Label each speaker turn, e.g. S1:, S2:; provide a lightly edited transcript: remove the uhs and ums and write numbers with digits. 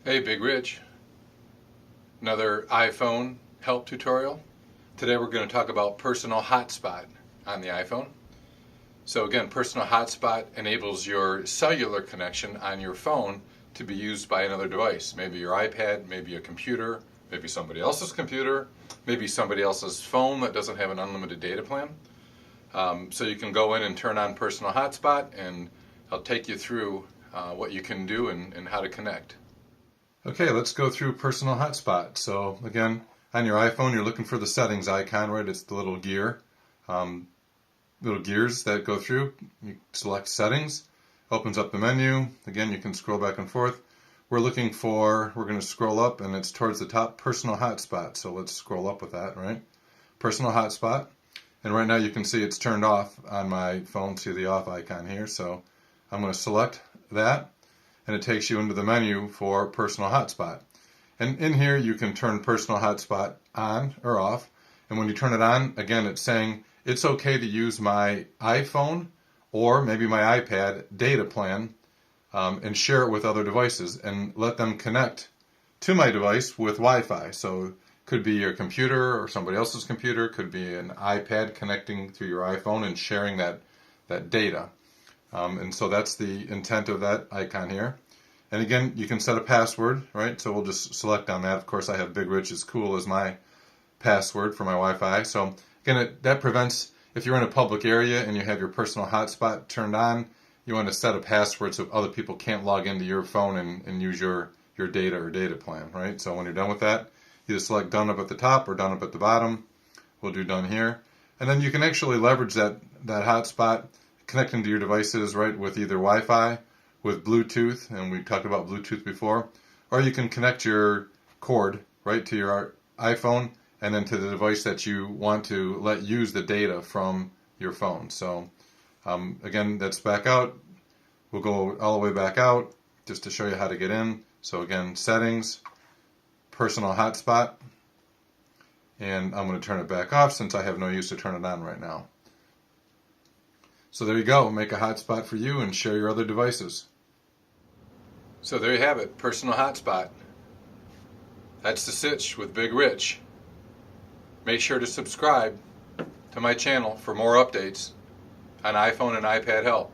S1: Hey Big Rich, another iPhone help tutorial. Today we're going to talk about Personal Hotspot on the iPhone. So again, Personal Hotspot enables your cellular connection on your phone to be used by another device. Maybe your iPad, maybe a computer, maybe somebody else's computer, maybe somebody else's phone that doesn't have an unlimited data plan. So you can go in and turn on Personal Hotspot, and I'll take you through what you can do and how to connect. Okay, let's go through Personal Hotspot. So again, on your iPhone, you're looking for the settings icon, right? It's the little gear, little gears that go through. You select settings, opens up the menu. Again, you can scroll back and forth. We're going to scroll up, and it's towards the top, Personal Hotspot. So let's scroll up with that, right? Personal Hotspot. And right now you can see it's turned off on my phone. See the off icon here. So I'm going to select that, and it takes you into the menu for Personal Hotspot. And in here you can turn Personal Hotspot on or off. And when you turn it on, again, it's saying it's okay to use my iPhone or maybe my iPad data plan and share it with other devices and let them connect to my device with Wi-Fi. So it could be your computer or somebody else's computer, could be an iPad connecting through your iPhone and sharing that data. And so that's the intent of that icon here. And again, you can set a password, right? So we'll just select on that. Of course, I have Big Rich is cool as my password for my Wi-Fi. So again, that prevents, if you're in a public area and you have your Personal Hotspot turned on, you want to set a password so other people can't log into your phone and use your data or data plan, right? So when you're done with that, either select done up at the top or done up at the bottom. We'll do done here. And then you can actually leverage that hotspot connecting to your devices, right, with either Wi-Fi, with Bluetooth, and we talked about Bluetooth before, or you can connect your cord, right, to your iPhone and then to the device that you want to let use the data from your phone. So again, that's back out. We'll go all the way back out just to show you how to get in. So again, settings, Personal Hotspot, and I'm going to turn it back off since I have no use to turn it on right now. So there you go, make a hotspot for you and share your other devices. So there you have it, Personal Hotspot. That's the sitch with Big Rich. Make sure to subscribe to my channel for more updates on iPhone and iPad help.